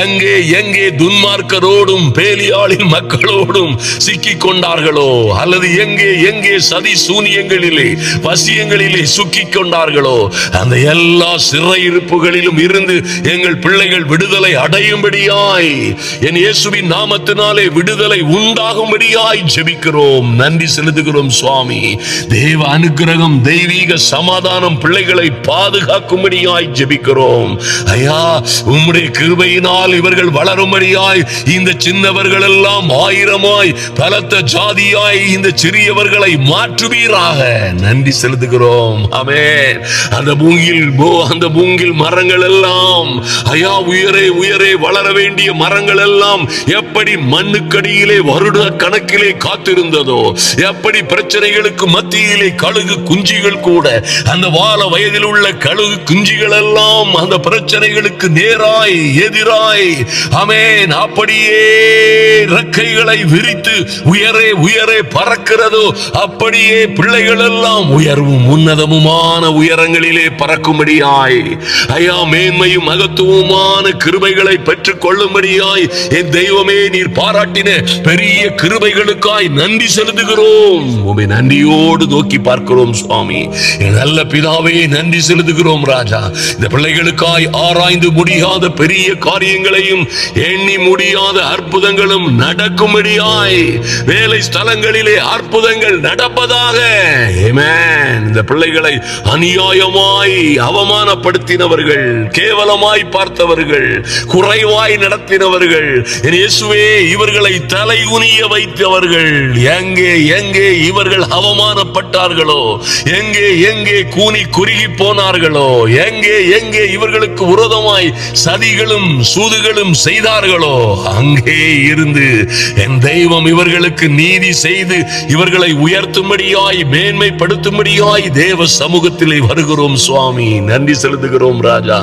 எங்கே எங்கே துன்மார்க்கரோடும் பேலியாளின் மக்களோடும் சிக்கிக் கொண்டார்களோ, அல்லது எங்கே எங்கே சதி சூனியங்களிலே வசியங்களிலே சிக்கிக் கொண்டார்களோ, அந்த எல்லா சிறையிருப்புகளிலும் இருந்து எங்கள் பிள்ளைகள் விடுதலை அடையும்படியாய், என் இயேசுவின் நாமத்தினாலே விடுதலை உண்டாகும்படியாய் ஜெபிக்கிறோம். நன்றி செலுத்துகிறோம் சுவாமி. தேவ அனுக்கிரகம், தெய்வீக சமாதானம் பிள்ளைகளை பாதுகாக்கும்படியாய் ஜெபிக்கிறோம். ஐயா, உம்முடைய கிருபையினால் இவர்கள் வளரும்படியாய் இந்த சின்னவர்கள் எல்லாம் ஆயிரமாய் பலத்த ஜாதியாய் இந்த சிறியவர்களை மாற்றுவீராக. நன்றி செலுத்துகிறோம். ஆமென். அந்த மூங்கில் மரங்கள் எல்லாம், ஐயா, உயரே உயரே வளர வேண்டிய மரங்கள் எல்லாம் எப்படி மண்ணுக்கடியிலே வருட கணக்கிலே காத்திருந்ததோ, எப்படி பிரச்சனைகளுக்கு மத்தியிலே கழுகு குஞ்சுகள் கூட, அந்த வாழ வயதில் உள்ள கழுகு குஞ்சுகள் எல்லாம் அந்த பிரச்சனைகளுக்கு நேராய் எதிராய் ஆமென் அப்படியே ரெக்கைகளை விரித்து உயரே உயரே பறக்கிறதோ அப்படியே பிள்ளைகள் எல்லாம் உயர்வும் உன்னதமுமான உயரங்களிலே பறக்கும்படியாய் ஐயா மேன்மையும் மகத்துவமான கிருபைகளை பெற்றுக் கொள்ளும்படியாய் என் தெய்வமே நீர் பாராட்டின பெரிய கிருபைகளுக்காய் நன்றி செலுத்துகிறோம். உம்மை நன்றியோடு நோக்கி பார்க்கிறோம் சுவாமி. என் நல்ல பிதாவே நன்றி செலுத்துகிறோம் ராஜா. இந்த பிள்ளைகளுக்காய் ஆராய்ந்து முடியாத பெரிய காரியங்களையும் எண்ணி முடியாத அற்புதங்களும் நடக்கும்படியாய் வேலை ஸ்தலங்களிலே அற்புதங்கள் நடப்பதாக. ஆமென். இந்த பிள்ளைகளை அநியாயமாய் அவமானப்படுத்தினவர்கள், கேவலமாய் பார்த்தவர்கள், குறைவாய் நடத்தினவர்கள், என் இயேசுவே இவர்களை தலைகுனிய வைத்தவர்கள் எங்கே எங்கே இவர்கள் அவமானப்பட்டார்களோ, எங்கே எங்கே கூனி குறுகி போனார்களோ, எங்கே எங்கே இவர்களுக்கு விரோதமாய் சதிகளும் சூதுகளும் செய்தார்களோ அங்கே இருந்து என் தெய்வம் இவர்களுக்கு நீதி செய்து இவர்களை உயர்த்தும்படியாய் மேன்மைப்படுத்தும்படியாய் தேவ சமூகத்திலே வருகிறோம் சுவாமி. நன்றி செலுத்துகிறோம் ராஜா.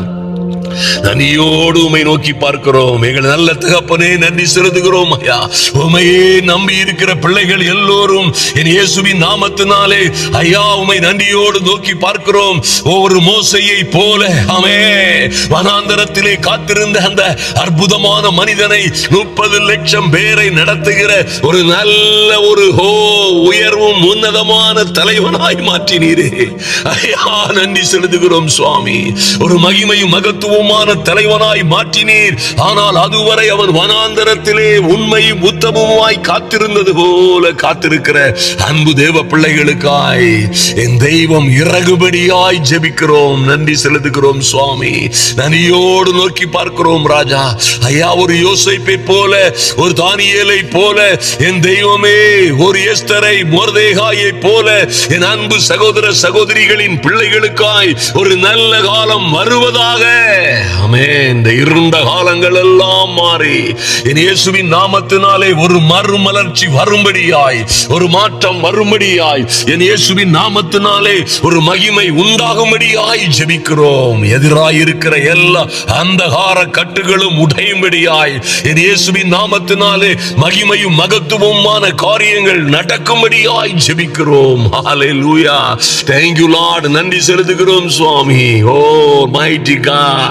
நன்றியோடு உம்மை நோக்கி பார்க்கிறோம். எங்கள் நல்ல தகப்பனே நன்றி செலுத்துகிறோம் ஐயா. உம்மையே நம்பி இருக்கிற பிள்ளைகள் எல்லோரும் என் இயேசுவின் நாமத்தினாலே ஐயா உம்மை நன்றியோடு நோக்கி பார்க்கிறோம். ஒவ்வொரு மோசையை போல ஆமென் வனாந்தரத்திலே காத்திருந்த அந்த அற்புதமான மனிதனை 30 லட்சம் பேரை நடத்துகிற ஒரு நல்ல ஒரு உயர்வும் உன்னதமான தலைவனாய் மாற்றினீரே ஐயா. நன்றி செலுத்துகிறோம் சுவாமி. ஒரு மகிமையும் மகத்துவம் தலைவனாய் மாற்றினீர். ஆனால் அதுவரை அவன் வனாந்தரத்திலே உண்மையும் உத்தமமாய் காத்திருந்தது போல காத்திருக்கிற அன்பு தேவ பிள்ளைகளுக்காய் என் தெய்வம் இறகுபடியாய் ஜெபிக்கிறோம். நன்றி செலுத்துகிறோம் சுவாமி. நன்றியோடு நோக்கி பார்க்கிறோம் ராஜா. ஐயா ஒரு யோசேப்பை போல, ஒரு தானியேலை போல என் தெய்வமே, ஒரு எஸ்தரை மொர்தெகாயை போல என் அன்பு சகோதர சகோதரிகளின் பிள்ளைகளுக்காய் ஒரு நல்ல காலம் வருவதாக. ஆமென். இந்த இருண்ட காலங்கள் எல்லாம் மாறி என் இயேசுவின் நாமத்தினாலே ஒரு மறுமலர்ச்சி வரும்படியாய், ஒரு மாற்றம் வரும்படியாய், என் இயேசுவின் நாமத்தினாலே ஒரு மகிமை உண்டாகும்படியாய் ஜெபிக்கிறோம். எதிராய் இருக்கிற எல்லா அந்தகார கட்டுகளும் உடையும்படியாய் என் இயேசுவின் நாமத்தினாலே மகிமையும் மகத்துவமான காரியங்கள் நடக்கும்படியாய் ஜெபிக்கிறோம். ஹல்லேலூயா. Thank you Lord. நன்றி செலுத்துகிறோம் சுவாமி. ஓ mighty God.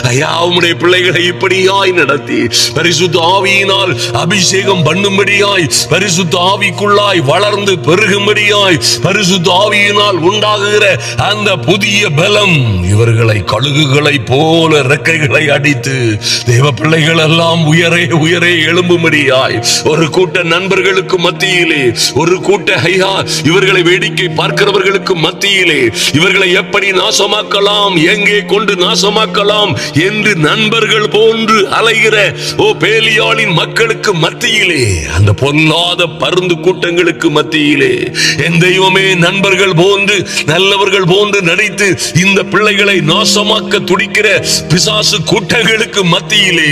ஐயா உம்முடைய பிள்ளைகளை இப்படியாய் நடத்தி பரிசுத்த ஆவியினால் அபிஷேகம் பண்ணும்படியாய், பரிசுத்த ஆவிக்குள்ளாய் வளர்ந்து பெருகும்படியாய், பரிசுத்த ஆவியினால் உண்டாகுகிற அந்த புதிய பலம் இவர்களை கழுகுகளை போல ரெக்கைகளை அடித்து தேவ பிள்ளைகள் எல்லாம் உயரே உயரே எழும்பும்படியாய் ஒரு கூட்ட நண்பர்களுக்கு மத்தியிலே, ஒரு கூட்ட ஐயா இவர்களை வேடிக்கை பார்க்கிறவர்களுக்கு மத்தியிலே இவர்களை எப்படி நாசமாக்கலாம், எங்கே கொண்டு நாசமாக்கலாம் என்று நண்பர்கள் போன்று அலைகிற பேலியாளின் மக்களுக்கு மத்தியிலே, அந்த பொல்லாத பருந்து கூட்டங்களுக்கு மத்தியிலே என் தெய்வமே நண்பர்கள் போன்று நல்லவர்கள் போன்று நடித்து இந்த பிள்ளைகளை நாசமாக்க துடிக்கிற பிசாசு கூட்டங்களுக்கு மத்தியிலே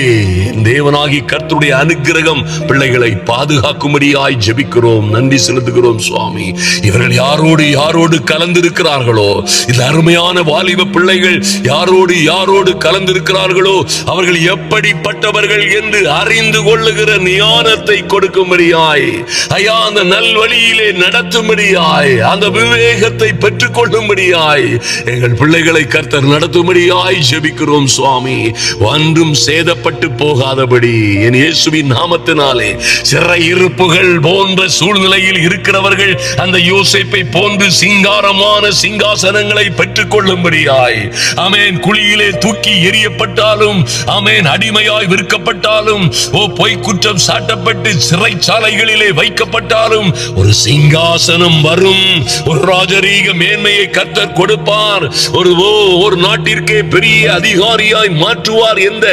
என் தேவனாகி கர்த்தருடைய அனுக்கிரகம் பிள்ளைகளை பாதுகாக்கும்படியாய் ஜெபிக்கிறோம். நன்றி செலுத்துகிறோம் சுவாமி. இவர்கள் யாரோடு யாரோடு கலந்திருக்கிறார்களோ, இந்த அருமையான வாலிப பிள்ளைகள் யாரோடு யாரோடு கலந்திருக்கிறார்களோ அவர்கள் எப்படிப்பட்டவர்கள் என்று அறிந்து கொள்ளுகிற ஞானத்தை கொடுக்கும்படியாய் ஐயா, அந்த நல்வழியிலே நடத்தும்படியாய், அந்த விவேகத்தை பெற்றுக் கொள்ளும்படியாய் எங்கள் பிள்ளைகளை கர்த்தர் நடத்தும்படியாய் ஜெபிக்கிறோம் சுவாமி. ஒன்றும் சேதப்பட்டு போகாதபடி என் இயேசுவின் நாமத்தினாலே சிறையிருப்புகள் போன்ற சூழ்நிலையில் இருக்கிறவர்கள் அந்த யோசேப்பை போன்று சிங்காரமான சிங்காசனங்களை பெற்றுக் கொள்ளும்படியாய் ஆமென். குழியிலே தூக்கி எறியப்பட்டாலும் ஆமென், அடிமையாய் விற்கப்பட்டாலும், பொய் குற்றம் சாட்டப்பட்டு சிறைச்சாலைகளிலே வைக்கப்பட்டாலும் ஒரு சிங்காசனம் வரும், ஒரு ராஜரீக மேன்மையை கர்த்தர் கொடுப்பார், ஒரு நாட்டிற்கே பெரிய அதிகாரியாய் மாற்றுவார் என்ற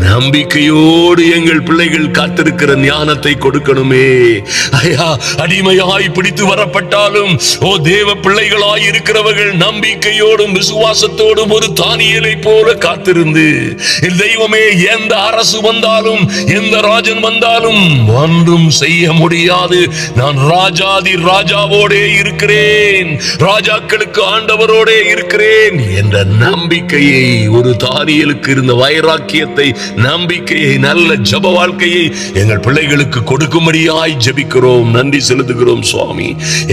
நம்பிக்கையோடு எங்கள் பிள்ளைகள் காத்திருக்கிற ஞானத்தை கொடுக்கணுமே ஐயா. அடிமையாய் பிடித்து வரப்பட்டாலும் தேவ பிள்ளைகளாய் இருக்கிறவர்கள் நம்பிக்கையோடும் விசுவாசத்தோடும் ஒரு தானியேலை போல காத்து வைத்திருந்து, என் தெய்வமே, எந்த அரசு வந்தாலும் எந்த ராஜன் வந்தாலும் ஒன்றும் செய்ய முடியாது, நான் ராஜாதி ராஜாவோடே இருக்கிறேன், ராஜாக்களுக்கு ஆண்டவரோடே இருக்கிறேன் என்ற நம்பிக்கையை, ஒரு தானியேலுக்கு இருந்த வைராக்கியத்தை, நம்பிக்கையை, நல்ல ஜெப வாழ்க்கையை எங்கள் பிள்ளைகளுக்கு கொடுக்கும்படியாய் ஜெபிக்கிறோம். நன்றி செலுத்துகிறோம் சுவாமி.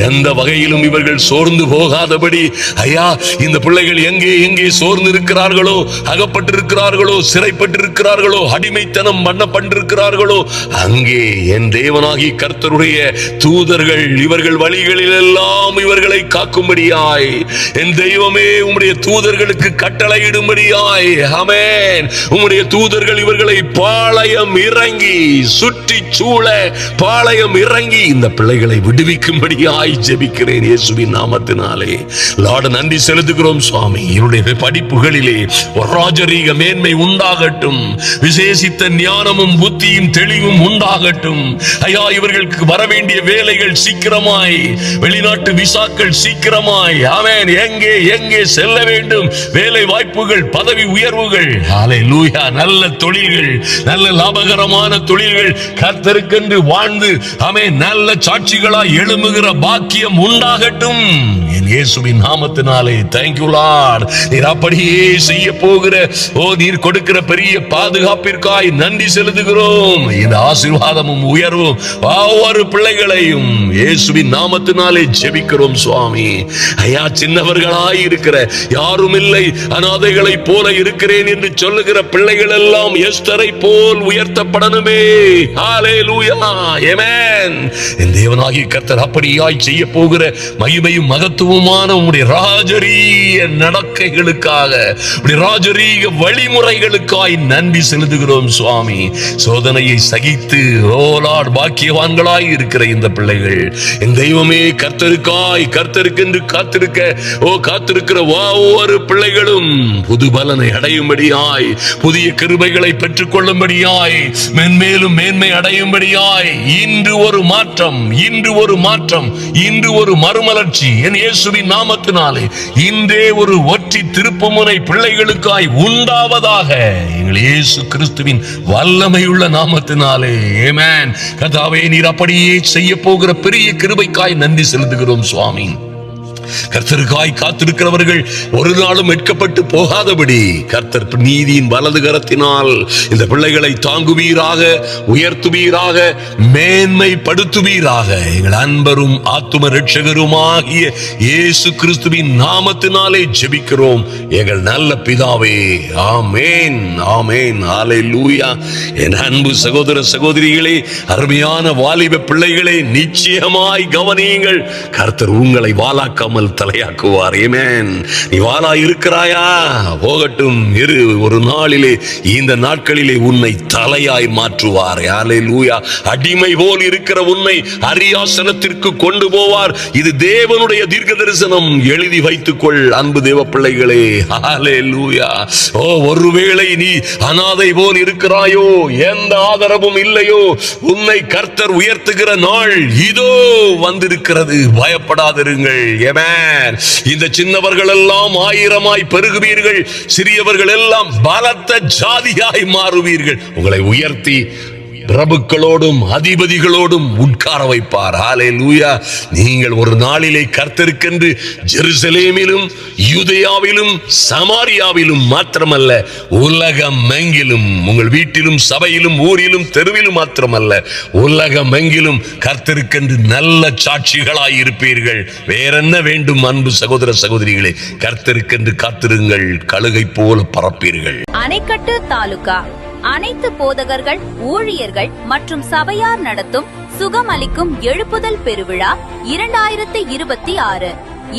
எந்த வகையிலும் இவர்கள் சோர்ந்து போகாதபடி ஐயா, இந்த பிள்ளைகள் எங்கே எங்கே சோர்ந்து இருக்கிறார்களோ, அகப்பட்டிருக்கிறார்களோ, சிறைப்பட்டிருக்கிறார்களோ, அடிமைத்தனம் பண்ணப்பட்டிருக்கிறார்களோ, அங்கே என் தேவனாகி கர்த்தருடைய தூதர்கள் இவர்கள் வழிகளில் எல்லாம் இவர்களை காக்கும்படியாய், என் தெய்வமே, உம்முடைய தூதர்களுக்கு கட்டளையிடும்படியாய், ஆமென், உம்முடைய தூதர்கள் இவர்களை பாளையம் இறங்கி சுற்றி சூழ பாளையம் இறங்கி இந்த பிள்ளைகளை விடுவிக்கும்படியாய் ஜெபிக்கிறேன் இயேசுவின் நாமத்தினாலே. லார்ட், நன்றி செலுத்துகிறோம் சுவாமி. இவருடைய படிப்புகளிலே ராஜரீக மேன்மை உண்டாகட்டும், விசேஷித்த ஞானமும் புத்தியும் தெளிவும் உண்டாகட்டும் ஐயா. இவர்களுக்கு வரவேண்டிய வேலைகள் சீக்கிரமாய், வெளிநாட்டு விசாக்கள் சீக்கிரமாய், ஆமென், எங்கே எங்கே செல்ல வேண்டும், வேலை வாய்ப்புகள், பதவி உயர்வுகள், ஹல்லேலூயா, நல்ல தொழில்கள், நல்ல லாபகரமான தொழில்கள், கர்த்தருக்கென்று வாழ்ந்து ஆமென் நல்ல சாட்சிகளாய் எழும்புகிற பாக்கியம் உண்டாகட்டும் என் இயேசுவின் நாமத்தினாலே. Thank you Lord. நீர் அப்படியே செய்ய போகிற நீர் கொடுக்கிற பெரிய பாதுகாப்பிற்காய் நன்றி செலுத்துகிறோம். இந்த ஆசீர்வாதமும் உயர்வும் ஒவ்வொரு பிள்ளைகளையும் இயேசுவின் நாமத்தினாலே ஜெபிக்கிறோம் சுவாமி. ஐயா, சின்னவர்களாய் இருக்கிற, யாரும் இல்லை, அநாதைகளை போல இருக்கிறேன் என்று சொல்லுகிற பிள்ளைகள் எல்லாம் எஸ்தரை போல் உயர்த்தப்படணுமே. ஹல்லேலூயா, ஆமென். என் தேவனாகிய கர்த்தர் அப்படியாய் செய்ய போகிற மகிமையும் மகத்துவமான உம்முடைய ராஜரீக நடக்கைகளுக்காக, உம்முடைய ராஜரீக வழிமுறைகளுக்காய் நன்றி செலுத்துகிறோம் சுவாமி. சோதனையை சகித்து லார்ட் பாக்கியவான்களாய் இருக்கிற இந்த பிள்ளைகள், என் தெய்வமே, கர்த்தருக்கென்று காத்திருக்கிற ஒவ்வொரு பிள்ளைகளும் புது பலனை அடையும்படியாய், புதிய கிருபைகளை பெற்றுக் கொள்ளும்படியாய், மென்மேலும் மேன்மை அடையும்படியாய், இன்று ஒரு மாற்றம், இன்று ஒரு மறுமலர்ச்சி என் இயேசுவின் நாமத்தினாலே இன்றே ஒரு ஒற்றி திருப்புமுனை பிள்ளைகளுக்காய் உண்டாவதாக எங்கள் இயேசு கிறிஸ்துவின் வல்லமையுள்ள நாமத்தினாலே. ஆமென். கர்த்தாவே, நீர் அப்படியே செய்ய போகிற பெரிய கிருபைக்காய் நன்றி செலுத்துகிறோம் சுவாமி. கர்த்தருக்காய் காத்திருக்கிறவர்கள் ஒரு நாளும் வெட்கப்பட்டு போகாதபடி கர்த்தர் நீதியின் வலது கரத்தினால் இந்த பிள்ளைகளை தாங்குவீராக, உயர்த்துவீராக, மேன்மைப்படுத்துவீராக. எங்கள் அன்பரும் ஆத்தும இரட்சகருமாகிய இயேசு கிறிஸ்துவின் நாமத்தினாலே ஜெபிக்கிறோம் எங்கள் நல்ல பிதாவே. ஆமென், ஆமென், ஹல்லேலூயா. என் அன்பு சகோதர சகோதரிகளே, அருமையான வாலிப பிள்ளைகளே, நிச்சயமாய் கவனியுங்கள். கர்த்தர் உங்களை வாலாக்காமல் தலையாக்குவார். ஆமென். நீ வாளா இருக்கிறாயா? போகட்டும், இரு. ஒரு நாளிலே, இந்த நாட்களிலே உன்னை தலையாய் மாற்றுவார். ஹல்லேலூயா. அடிமை போல் இருக்கிற உன்னை அரியாசனத்திற்கு கொண்டு போவார். இது தேவனுடைய தீர்க்க தரிசனம். எழுதி வைத்துக்கொள் அன்பு தேவ பிள்ளைகளே. ஹல்லேலூயா. ஒருவேளை நீ அநாதை போல் இருக்கிறாயோ, எந்த ஆதரவும் இல்லையோ, உன்னை கர்த்தர் உயர்த்துகிற நாள் இதோ வந்திருக்கிறது. பயப்படாதிருங்கள். இந்த சின்னவர்கள் எல்லாம் ஆயிரமாய் பெருகுவீர்கள், சிறியவர்கள் எல்லாம் பலத்த ஜாதியாய் மாறுவீர்கள். உங்களை உயர்த்தி பிரபுக்களோடும் அதிபதிகளோடும் உட்கார வைப்பார். ஹல்லேலூயா. நீங்கள் ஒரு நாளிலே கர்த்தருக்கென்று ஜெருசலேமிலும் யூதேயாவிலும் சமாரியாவிலும் மாத்திரமல்ல, உலகமெங்கிலும், உங்கள் வீட்டிலும் சபையிலும் ஊரிலும் தெருவிலும் மாத்திரமல்ல, உலகமெங்கிலும் கர்த்தருக்கென்று நல்ல சாட்சிகளாய் இருப்பீர்கள். வேறென்ன வேண்டும் அன்பு சகோதர சகோதரிகளே? கர்த்தருக்கென்று காத்திருங்கள், கழுகை போல பறப்பீர்கள். அணைக்கட்டு தாலுகா அனைத்து போதகர்கள், ஊழியர்கள் மற்றும் சபையார் நடத்தும் சுகமளிக்கும் எழுப்புதல் பெருவிழா 2026.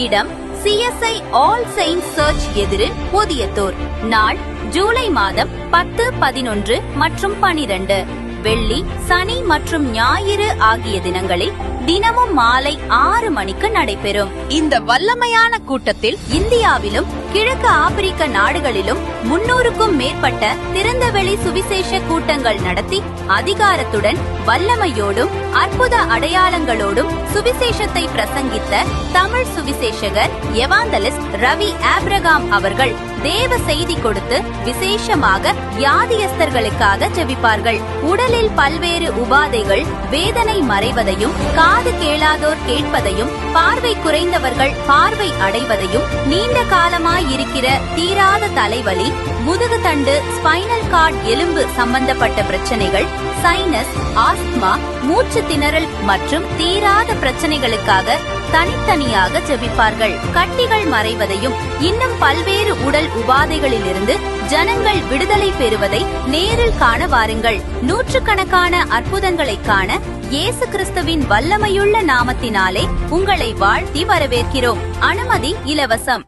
இடம் CSI ஆல் செயின்ட்ஸ் சர்ச் எதிரு, புதியத்தூர். நாள் ஜூலை மாதம் 10, 11 மற்றும் 12. வெள்ளி, சனி மற்றும் ஞாயிறு ஆகிய தினங்களில் தினமும் மாலை 6 மணிக்கு நடைபெறும். இந்த வல்லமையான கூட்டத்தில் இந்தியாவிலும் கிழக்கு ஆப்பிரிக்க நாடுகளிலும் 300க்கும் மேற்பட்ட திறந்தவெளி சுவிசேஷ கூட்டங்கள் நடத்தி அதிகாரத்துடன், வல்லமையோடும், அற்புத அடையாளங்களோடும் சுவிசேஷத்தை பிரசங்கித்த தமிழ் சுவிசேஷகர் எவாந்தலிஸ்ட் ரவி ஆபிரகாம் அவர்கள் தேவ செய்தி கொடுத்து விசேஷமாக வியாதியஸ்தர்களுக்காக ஜெபிப்பார்கள். உடலில் பல்வேறு உபாதைகள், வேதனை மறைவதையும், காது கேளாதோர் கேட்பதையும், பார்வை குறைந்தவர்கள் பார்வை அடைவதையும், நீண்ட காலமாயிருக்கிற தீராத தலைவலி, முதுகு தண்டு, ஸ்பைனல் கார்டு எலும்பு சம்பந்தப்பட்ட பிரச்சனைகள், சைனஸ், ஆஸ்துமா, மூச்சு திணறல் மற்றும் தீராத பிரச்சனைகளுக்காக தனித்தனியாக ஜெபிப்பார்கள். கட்டிகள் மறைவதையும் இன்னும் பல்வேறு உடல் உபாதைகளிலிருந்து ஜனங்கள் விடுதலை பெறுவதை நேரில் காண வாருங்கள். நூற்றுக்கணக்கான அற்புதங்களை காண இயேசு கிறிஸ்துவின் வல்லமையுள்ள நாமத்தினாலே உங்களை வாழ்த்தி வரவேற்கிறோம். அனுமதி இலவசம்.